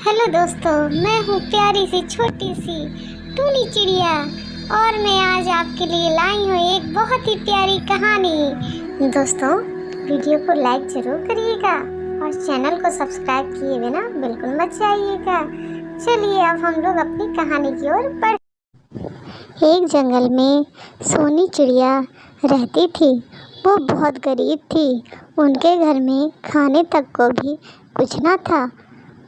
Hello दोस्तों, मैं हूँ प्यारी सी छोटी सी टूनी चिड़िया और मैं आज आपके लिए लाई हूँ एक बहुत ही प्यारी कहानी। दोस्तों, वीडियो को लाइक जरूर करिएगा और चैनल को सब्सक्राइब किए बिना बिल्कुल मत जाइएगा। चलिए अब हम लोग अपनी कहानी की ओर बढ़। एक जंगल में सोनी चिड़िया रहती थी। वो बहुत गरीब थी। उनके घर में खाने तक को भी कुछ ना था।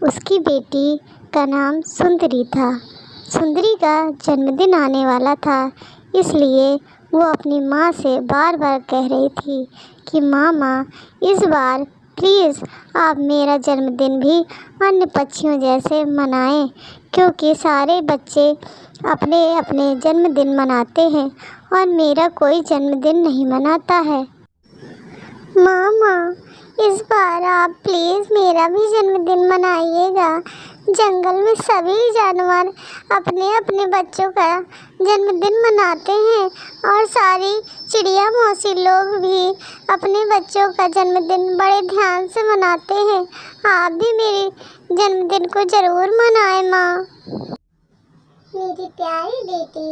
उसकी बेटी का नाम सुंदरी था। सुंदरी का जन्मदिन आने वाला था, इसलिए वो अपनी माँ से बार बार कह रही थी कि माँ इस बार प्लीज़ आप मेरा जन्मदिन भी अन्य पक्षियों जैसे मनाएं, क्योंकि सारे बच्चे अपने अपने जन्मदिन मनाते हैं और मेरा कोई जन्मदिन नहीं मनाता है। माँ इस बार आप प्लीज़ मेरा भी जन्मदिन मनाइएगा। जंगल में सभी जानवर अपने अपने बच्चों का जन्मदिन मनाते हैं और सारी चिड़िया मौसी लोग भी अपने बच्चों का जन्मदिन बड़े ध्यान से मनाते हैं। आप भी मेरे जन्मदिन को ज़रूर मनाएं माँ। मेरी प्यारी बेटी,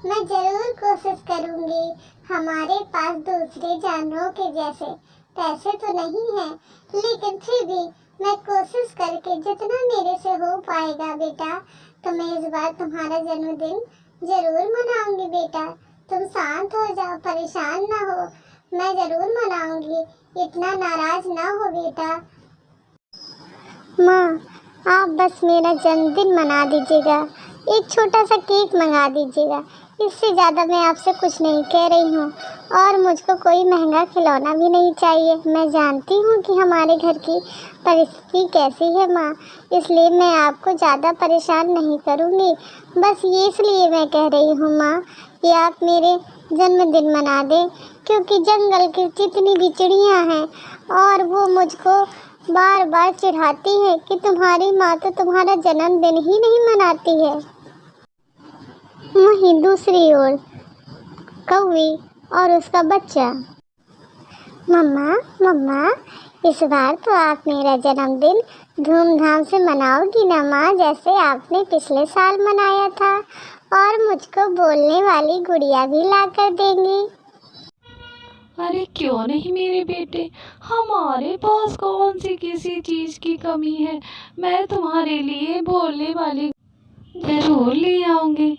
मैं ज़रूर कोशिश करूँगी। हमारे पास दूसरे जानवरों के जैसे पैसे तो नहीं है, लेकिन फिर भी मैं कोशिश करके जितना मेरे से हो पाएगा बेटा, तो मैं इस बार तुम्हारा जन्मदिन ज़रूर मनाऊंगी। बेटा तुम शांत हो जाओ, परेशान ना हो, मैं ज़रूर मनाऊंगी। इतना नाराज़ ना हो बेटा। माँ आप बस मेरा जन्मदिन मना दीजिएगा, एक छोटा सा केक मंगा दीजिएगा। इससे ज़्यादा मैं आपसे कुछ नहीं कह रही हूँ और मुझको कोई महंगा खिलौना भी नहीं चाहिए। मैं जानती हूँ कि हमारे घर की परिस्थिति कैसी है माँ, इसलिए मैं आपको ज़्यादा परेशान नहीं करूँगी। बस ये इसलिए मैं कह रही हूँ माँ कि आप मेरे जन्मदिन मना दें, क्योंकि जंगल की जितनी भी चिड़ियाँ हैं और वो मुझको बार बार चिढ़ाती है कि तुम्हारी माँ तो तुम्हारा जन्मदिन ही नहीं मनाती है। वहीं दूसरी ओर कौवी और उसका बच्चा। मम्मा इस बार तो आप मेरा जन्मदिन धूमधाम से मनाओगी ना माँ, जैसे आपने पिछले साल मनाया था, और मुझको बोलने वाली गुड़िया भी ला कर देंगी। अरे क्यों नहीं मेरे बेटे, हमारे पास कौन सी किसी चीज़ की कमी है। मैं तुम्हारे लिए बोलने वाली जरूर ले आऊँगी।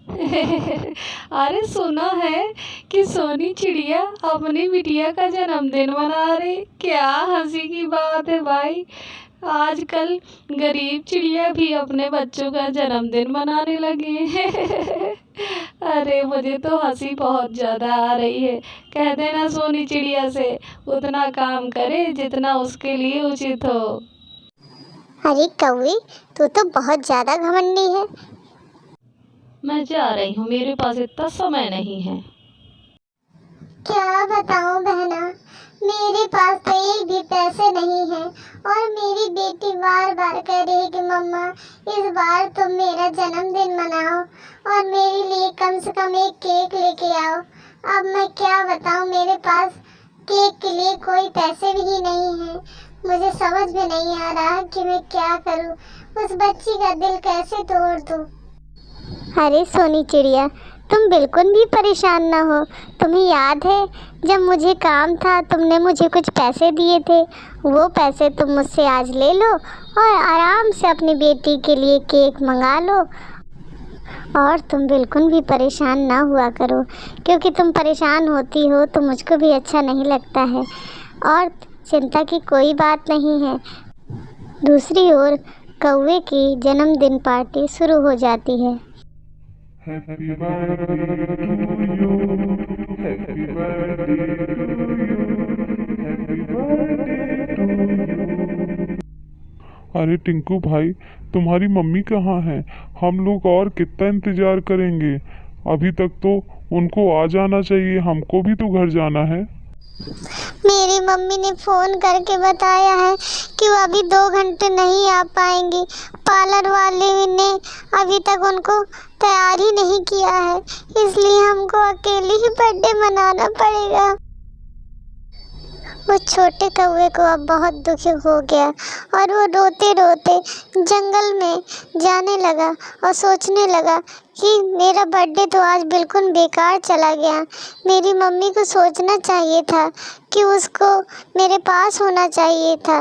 अरे सुना है कि सोनी चिड़िया अपनी बिटिया का जन्मदिन मना रही। क्या हंसी की बात है भाई, आजकल गरीब चिड़िया भी अपने बच्चों का जन्मदिन मनाने लगे हैं। अरे मुझे तो हंसी बहुत ज़्यादा आ रही है। कह देना सोनी चिड़िया से उतना काम करे जितना उसके लिए उचित हो। अरे कौवी, तू तो बहुत ज़्यादा घमंडी है। मैं जा रही हूँ, मेरे पास इतना समय नहीं है। क्या बताऊं बहना, मेरे पास तो एक भी पैसे नहीं है और मेरी बेटी बार बार कह रही है कि मम्मा इस बार तुम मेरा जन्मदिन मनाओ और मेरे लिए कम से कम एक केक लेके आओ। अब मैं क्या बताऊं, मेरे पास केक के लिए कोई पैसे भी नहीं है। मुझे समझ में नहीं आ रहा कि मैं क्या करूं, उस बच्ची का दिल कैसे तोड़ दूं। अरे सोनी चिड़िया, तुम बिल्कुल भी परेशान ना हो। तुम्हें याद है जब मुझे काम था तुमने मुझे कुछ पैसे दिए थे, वो पैसे तुम मुझसे आज ले लो और आराम से अपनी बेटी के लिए केक मंगा लो। और तुम बिल्कुल भी परेशान ना हुआ करो, क्योंकि तुम परेशान होती हो तो मुझको भी अच्छा नहीं लगता है। और चिंता की कोई बात नहीं है। दूसरी ओर कौवे की जन्मदिन पार्टी शुरू हो जाती है। Happy birthday to you. Happy birthday to you. Happy birthday to you. अरे टिंकू भाई, तुम्हारी मम्मी कहाँ है? हम लोग और कितना इंतजार करेंगे? अभी तक तो उनको आ जाना चाहिए, हमको भी तो घर जाना है। मेरी मम्मी ने फ़ोन करके बताया है कि वो अभी 2 घंटे नहीं आ पाएंगी। पार्लर वाले ने अभी तक उनको तैयार ही नहीं किया है, इसलिए हमको अकेले ही बर्थडे मनाना पड़ेगा। वो छोटे कौवे को अब बहुत दुखी हो गया और वो रोते रोते जंगल में जाने लगा और सोचने लगा कि मेरा बर्थडे तो आज बिल्कुल बेकार चला गया। मेरी मम्मी को सोचना चाहिए था कि उसको मेरे पास होना चाहिए था।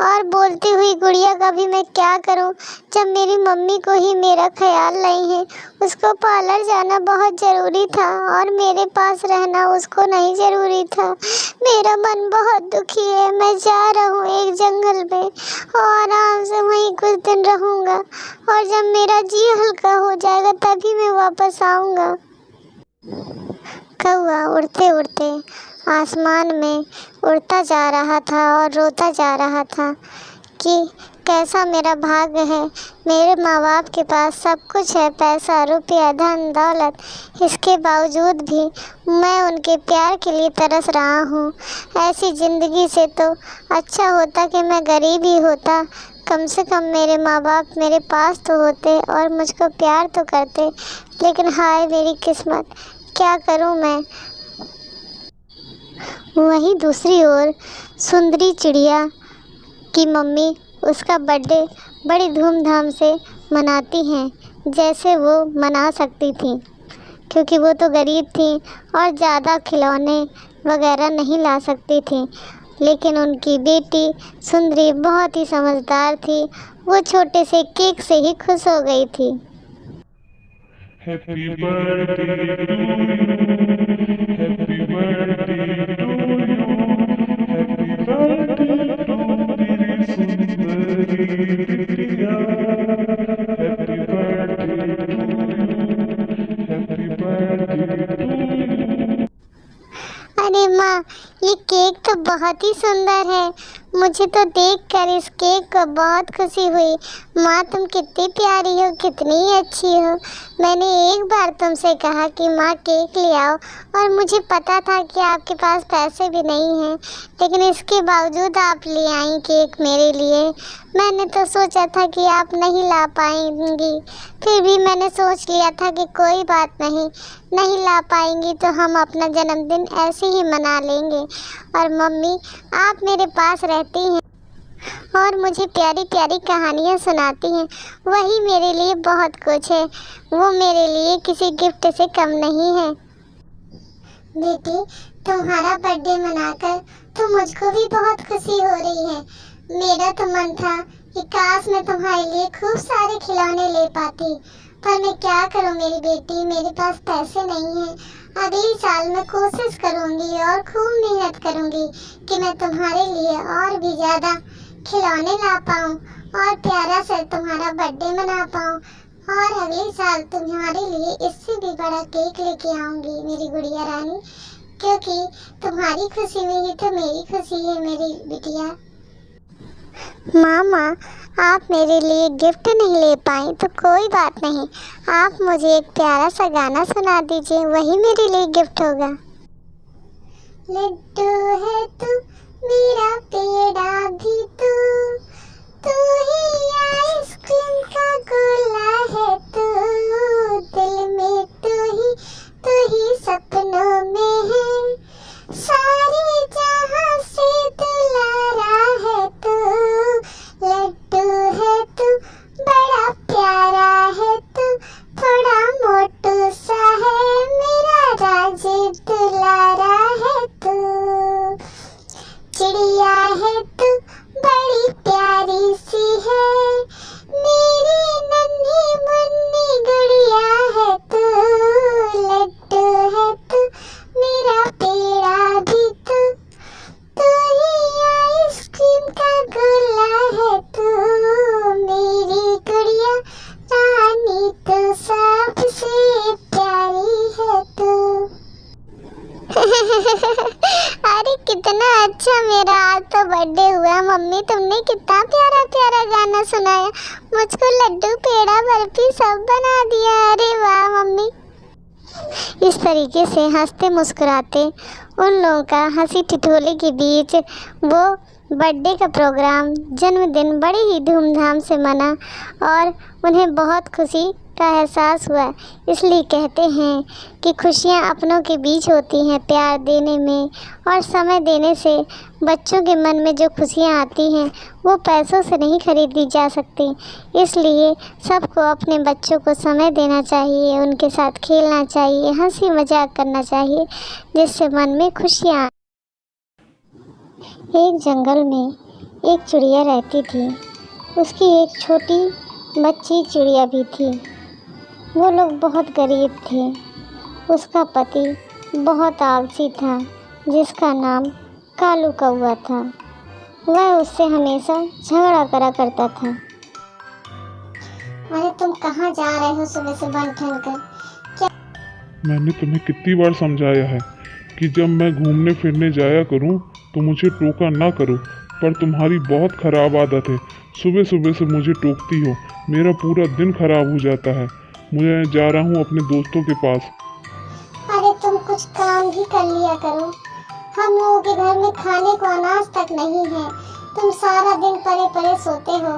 और बोलती हुई गुड़िया का भी मैं क्या करूं जब मेरी मम्मी को ही मेरा ख्याल नहीं है। उसको पार्लर जाना बहुत ज़रूरी था और मेरे पास रहना उसको नहीं ज़रूरी था। मेरा मन बहुत दुखी है। मैं जा रहा हूँ एक जंगल में और आराम से वहीं कुछ दिन रहूँगा और जब मेरा जी हल्का हो जाएगा तभी मैं वापस आऊँगा। कौवा उड़ते उड़ते आसमान में उड़ता जा रहा था और रोता जा रहा था कि कैसा मेरा भाग्य है। मेरे माँ बाप के पास सब कुछ है, पैसा रुपया धन दौलत, इसके बावजूद भी मैं उनके प्यार के लिए तरस रहा हूँ। ऐसी ज़िंदगी से तो अच्छा होता कि मैं गरीब ही होता। कम से कम मेरे माँ बाप मेरे पास तो होते और मुझको प्यार तो करते। लेकिन हाय मेरी किस्मत, क्या करूँ मैं। वहीं दूसरी ओर सुंदरी चिड़िया की मम्मी उसका बर्थडे बड़ी धूमधाम से मनाती हैं, जैसे वो मना सकती थी, क्योंकि वो तो गरीब थी और ज़्यादा खिलौने वगैरह नहीं ला सकती थी। लेकिन उनकी बेटी सुंदरी बहुत ही समझदार थी। वो छोटे से केक से ही खुश हो गई थी। Happy birthday to you. Happy birthday to you. Happy birthday to मेरी सुंदरी बिटिया. Happy birthday to you. Happy birthday to you. अरे माँ, ये केक तो बहुत ही सुंदर है। मुझे तो देखकर इस केक को बहुत खुशी हुई। माँ, तुम कितनी प्यारी हो, कितनी अच्छी हो। मैंने एक बार तुमसे कहा कि माँ केक ले आओ और मुझे पता था कि आपके पास पैसे भी नहीं हैं, लेकिन इसके बावजूद आप ले आई केक मेरे लिए। मैंने तो सोचा था कि आप नहीं ला पाएंगी, फिर भी मैंने सोच लिया था कि कोई बात नहीं ला पाएंगी तो हम अपना जन्मदिन ऐसे ही मना लेंगे। और मम्मी, आप मेरे पास रहती हैं और मुझे प्यारी प्यारी कहानियाँ सुनाती हैं, वही मेरे लिए बहुत कुछ है। वो मेरे लिए किसी गिफ्ट से कम नहीं है। बेटी, तुम्हारा बर्थडे मनाकर तो मुझको भी बहुत खुशी हो रही है। मेरा तो मन था कि काश मैं तुम्हारे लिए खूब सारे खिलौने ले पाती, पर मैं क्या करूं मेरी बेटी, मेरे पास पैसे नहीं हैं। अगले साल मैं कोशिश करूंगी और खूब मेहनत करूंगी कि मैं तुम्हारे लिए और भी ज़्यादा खिलौने ला पाऊँ और प्यारा सा तुम्हारा बर्थडे मना पाऊँ। और अगले साल तुम्हारे लिए इससे भी बड़ा केक लेके आऊँगी मेरी गुड़िया रानी, क्योंकि तुम्हारी खुशी में ही तो मेरी खुशी है मेरी बिटिया। मामा, आप मेरे लिए गिफ्ट नहीं ले पाई तो कोई बात नहीं, आप मुझे एक प्यारा सा गाना सुना दीजिए, वही मेरे लिए गिफ्ट होगा। लड्डू है तू मेरा पेड़ा भी तू ही आइसक्रीम का गोला है तू, दिल में तू ही सपनों में है, सारे जहां से दुलारा है तू। लड्डू है तू बड़ा प्यारा है तू, थोड़ा मोटू सा है मेरा राज दुलारा है तू। चिड़िया है तू बड़ी प्यारी सी है, मेरी नन्ही मुन्नी गुड़िया है तू। लड्डू है तू मेरा पेड़ा भी तू ही आइसक्रीम का गोला है तू, मेरी गुड़िया रानी तो सबसे प्यारी है तू। अरे कितना अच्छा, मेरा आज तो बर्थडे हुआ। मम्मी, तुमने कितना प्यारा प्यारा गाना सुनाया, मुझको लड्डू पेड़ा बर्फी सब बना दिया। अरे वाह मम्मी। इस तरीके से हंसते मुस्कुराते उन लोगों का हंसी ठिठोले के बीच वो बर्थडे का प्रोग्राम, जन्मदिन बड़े ही धूमधाम से मना और उन्हें बहुत खुशी का एहसास हुआ। इसलिए कहते हैं कि खुशियाँ अपनों के बीच होती हैं। प्यार देने में और समय देने से बच्चों के मन में जो खुशियाँ आती हैं वो पैसों से नहीं खरीदी जा सकती। इसलिए सबको अपने बच्चों को समय देना चाहिए, उनके साथ खेलना चाहिए, हंसी मजाक करना चाहिए, जिससे मन में खुशियाँ। एक जंगल में एक चिड़िया रहती थी। उसकी एक छोटी बच्ची चिड़िया भी थी। वो लोग बहुत गरीब थे। उसका पति बहुत आलसी था, जिसका नाम कालू कौआ था। वह उससे हमेशा झगड़ा करा करता था। अरे तुम कहाँ जा रहे हो सुबह से बन ठन कर? मैंने तुम्हें कितनी बार समझाया है कि जब मैं घूमने फिरने जाया करूं तो मुझे टोका ना करो, पर तुम्हारी बहुत ख़राब आदत है। सुबह सुबह से मुझे टोकती हो, मेरा पूरा दिन खराब हो जाता है। मैं जा रहा हूँ अपने दोस्तों के पास। अरे तुम कुछ काम भी कर लिया करो। हम लोगों के घर में खाने को अनाज तक नहीं है। तुम सारा दिन पड़े पड़े सोते हो।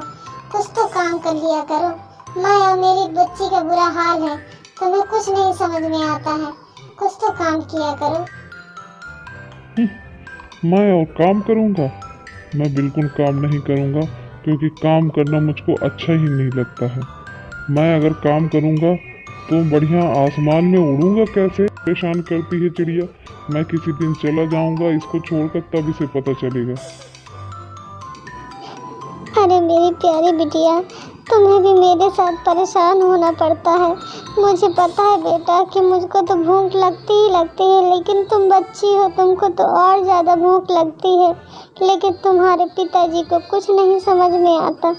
कुछ तो काम कर लिया करो। मैं और मेरी बच्ची का बुरा हाल है, तुम्हें कुछ नहीं समझ में आता है। कुछ तो काम किया करो। मैं और काम करूँगा? मैं बिल्कुल काम नहीं करूँगा, क्योंकि काम करना मुझको अच्छा ही नहीं लगता है। मैं अगर काम करूँगा तो बढ़िया आसमान में उड़ूंगा कैसे? परेशान करती है चिड़िया। मैं किसी दिन चला जाऊँगा इसको छोड़कर, तब इसे पता चलेगा। अरे मेरी प्यारी बिटिया, तुम्हें भी मेरे साथ परेशान होना पड़ता है। मुझे पता है बेटा कि मुझको तो भूख लगती ही लगती है, लेकिन तुम बच्ची हो, तुमको तो और ज़्यादा भूख लगती है। लेकिन तुम्हारे पिताजी को कुछ नहीं समझ में आता।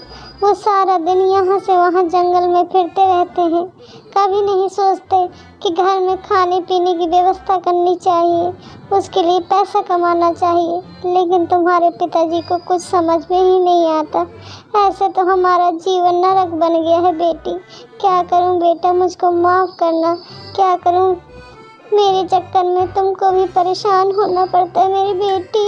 वो सारा दिन यहाँ से वहाँ जंगल में फिरते रहते हैं। कभी नहीं सोचते कि घर में खाने पीने की व्यवस्था करनी चाहिए, उसके लिए पैसा कमाना चाहिए। लेकिन तुम्हारे पिताजी को कुछ समझ में ही नहीं आता। ऐसे तो हमारा जीवन नरक बन गया है बेटी। क्या करूं बेटा, मुझको माफ़ करना। क्या करूं, मेरे चक्कर में तुमको भी परेशान होना पड़ता है मेरी बेटी।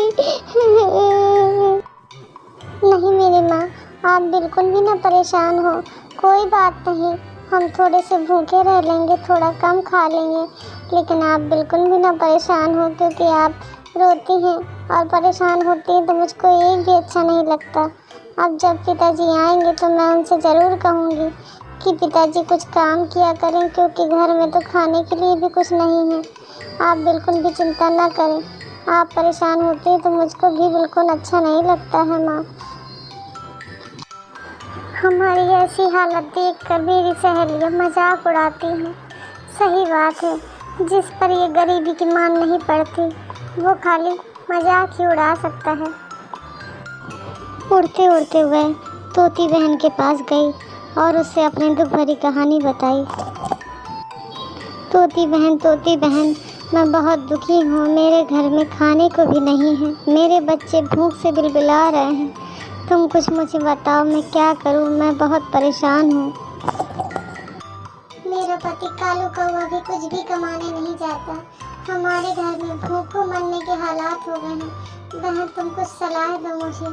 नहीं मेरी माँ, आप बिल्कुल भी ना परेशान हो। कोई बात नहीं, हम थोड़े से भूखे रह लेंगे, थोड़ा कम खा लेंगे। लेकिन आप बिल्कुल भी ना परेशान हो, क्योंकि आप रोती हैं और परेशान होती हैं तो मुझको एक भी अच्छा नहीं लगता। अब जब पिताजी आएंगे तो मैं उनसे ज़रूर कहूँगी कि पिताजी कुछ काम किया करें, क्योंकि घर में तो खाने के लिए भी कुछ नहीं है। आप बिल्कुल भी चिंता ना करें। आप परेशान होती हैं तो मुझको भी बिल्कुल अच्छा नहीं लगता है माँ। हमारी ऐसी हालत देखकर मेरी सहेलियाँ मजाक उड़ाती हैं। सही बात है, जिस पर ये गरीबी की मान नहीं पड़ती वो खाली मजाक ही उड़ा सकता है। उड़ते उड़ते वह तोती बहन के पास गई और उससे अपनी दुख भरी कहानी बताई। तोती बहन, मैं बहुत दुखी हूँ। मेरे घर में खाने को भी नहीं है। मेरे बच्चे भूख से बिलबिला रहे हैं। तुम कुछ मुझे बताओ, मैं क्या करूँ? मैं बहुत परेशान हूँ। मेरा पति कालू कौआ भी कुछ भी कमाने नहीं जाता। हमारे घर में भूखों मरने के हालात हो गए हैं। बहन तुम कुछ सलाह दो मुझे।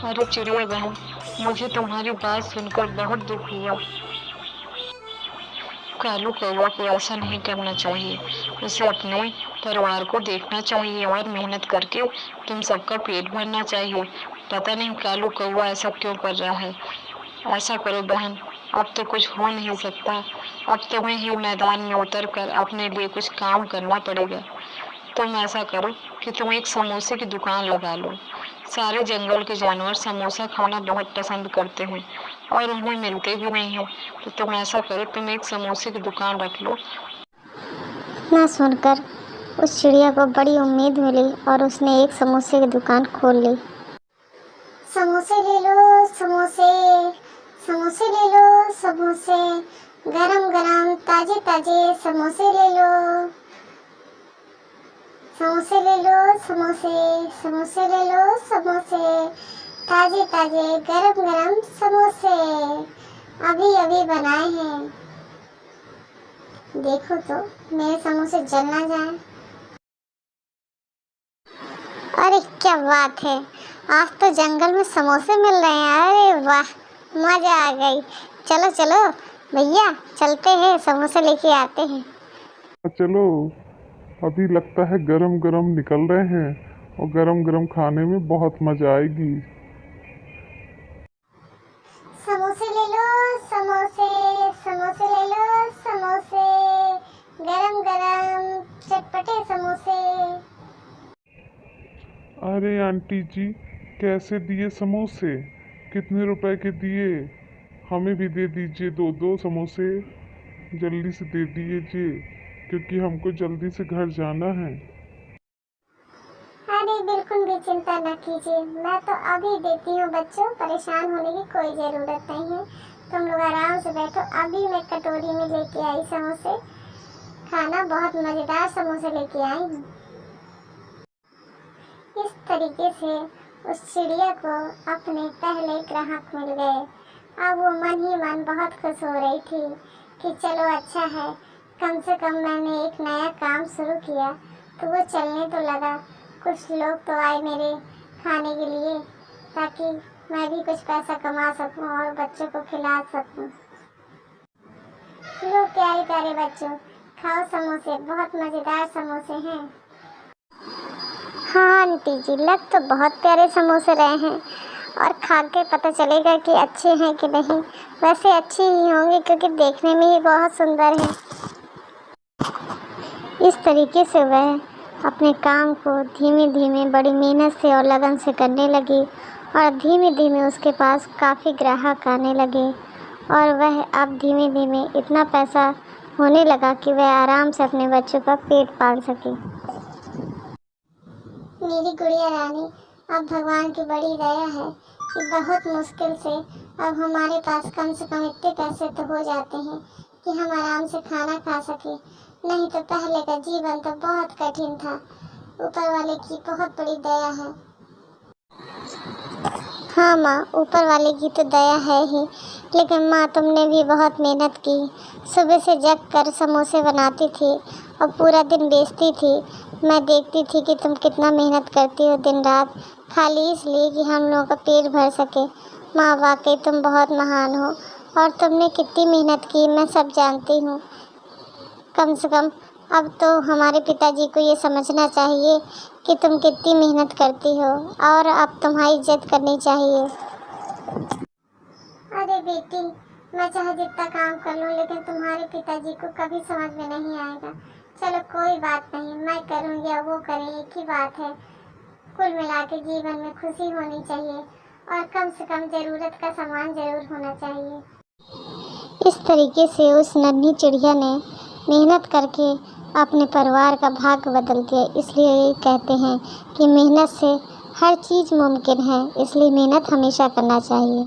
अरे चिड़िया बहन, मुझे तुम्हारी बात सुनकर बहुत दुख हुआ। कालू कौवा को ऐसा नहीं करना चाहिए। उसे अपने परिवार को देखना चाहिए और मेहनत करके तुम सबका पेट भरना चाहिए। पता नहीं कालू कौवा ऐसा क्यों कर रहा है। ऐसा करो बहन, अब तो कुछ हो नहीं सकता। अब तुम्हें ही मैदान में उतर कर अपने लिए कुछ काम करना पड़ेगा। तुम ऐसा करो कि तुम एक समोसे की दुकान लगा लो। सारे जंगल के जानवर समोसा खाना बहुत पसंद करते हैं और उन्हें मिलते भी नहीं है। तो तुम ऐसा करो, तुम एक समोसे की दुकान रख लो। ना सुनकर उस चिड़िया को बड़ी उम्मीद मिली और उसने एक समोसे की दुकान खोल ली। समोसे ले लो समोसे, समोसे ले लो समोसे, गरम गरम ताजे ताजे समोसे ले लो। समोसे ले लो समोसे, समोसे ले लो समोसे, ताजे ताजे गरम गरम समोसे, अभी अभी बनाए हैं। देखो तो मेरे समोसे जल ना जाए। अरे क्या बात है, आज तो जंगल में समोसे मिल रहे हैं। अरे वाह, मजा आ गई। चलो चलो भैया, चलते हैं, समोसे लेके आते हैं। चलो, अभी लगता है गरम गरम निकल रहे हैं और गरम गरम खाने में बहुत मजा आएगी। समोसे ले लो, समोसे, समोसे ले लो, समोसे, गरम गरम चटपटे समोसे। अरे आंटी जी, कैसे दिए समोसे? कितने रुपए के दिए? हमें भी दे दीजिए 2-2 समोसे, जल्दी से दे दीजिए क्योंकि हमको जल्दी से घर जाना है। अरे बिल्कुल भी चिंता न कीजिए, मैं तो अभी देती हूँ बच्चों, परेशान होने की कोई ज़रूरत नहीं है। तुम लोग आराम से बैठो, अभी मैं कटोरी में लेके आई समोसे। खाना बहुत मज़ेदार समोसे लेके आई हूँ। इस तरीके से उस चिड़िया को अपने पहले ग्राहक मिल गए। अब वो मन ही मन बहुत खुश हो रही थी कि चलो अच्छा है, कम से कम मैंने एक नया काम शुरू किया तो वो चलने तो लगा। कुछ लोग तो आए मेरे खाने के लिए ताकि मैं भी कुछ पैसा कमा सकूं और बच्चों को खिला सकूं। लो प्यारे प्यारे बच्चों, खाओ समोसे, बहुत मज़ेदार समोसे हैं। हाँ आंटी जी, लग तो बहुत प्यारे समोसे रहे हैं और खा के पता चलेगा कि अच्छे हैं कि नहीं। वैसे अच्छे ही होंगे क्योंकि देखने में ही बहुत सुंदर है। इस तरीके से वह अपने काम को धीमे धीमे बड़ी मेहनत से और लगन से करने लगी और धीमे धीमे उसके पास काफ़ी ग्राहक आने लगे और वह अब धीमे धीमे इतना पैसा होने लगा कि वह आराम से अपने बच्चों का पेट पाल सके। मेरी गुड़िया रानी, अब भगवान की बड़ी दया है कि बहुत मुश्किल से अब हमारे पास कम से कम इतने पैसे तो हो जाते हैं कि हम आराम से खाना खा सके। नहीं तो पहले का जीवन तो बहुत कठिन था। ऊपर वाले की बहुत बड़ी दया है। हाँ माँ, ऊपर वाले की तो दया है ही, लेकिन माँ तुमने भी बहुत मेहनत की। सुबह से जग कर समोसे बनाती थी और पूरा दिन बेचती थी। मैं देखती थी कि तुम कितना मेहनत करती हो दिन रात, खाली इसलिए कि हम लोगों का पेट भर सके। माँ वाकई तुम बहुत महान हो और तुमने कितनी मेहनत की मैं सब जानती हूँ। कम से कम अब तो हमारे पिताजी को ये समझना चाहिए कि तुम कितनी मेहनत करती हो और अब तुम्हारी इज्जत करनी चाहिए। अरे बेटी, मैं चाहे जितना काम कर लूँ लेकिन तुम्हारे पिताजी को कभी समझ में नहीं आएगा। चलो कोई बात नहीं, मैं करूँ या वो करें एक ही बात है। कुल मिला के जीवन में खुशी होनी चाहिए और कम से कम ज़रूरत का सामान ज़रूर होना चाहिए। इस तरीके से उस नन्ही चिड़िया ने मेहनत करके अपने परिवार का भाग्य बदल दिया। इसलिए कहते हैं कि मेहनत से हर चीज़ मुमकिन है, इसलिए मेहनत हमेशा करना चाहिए।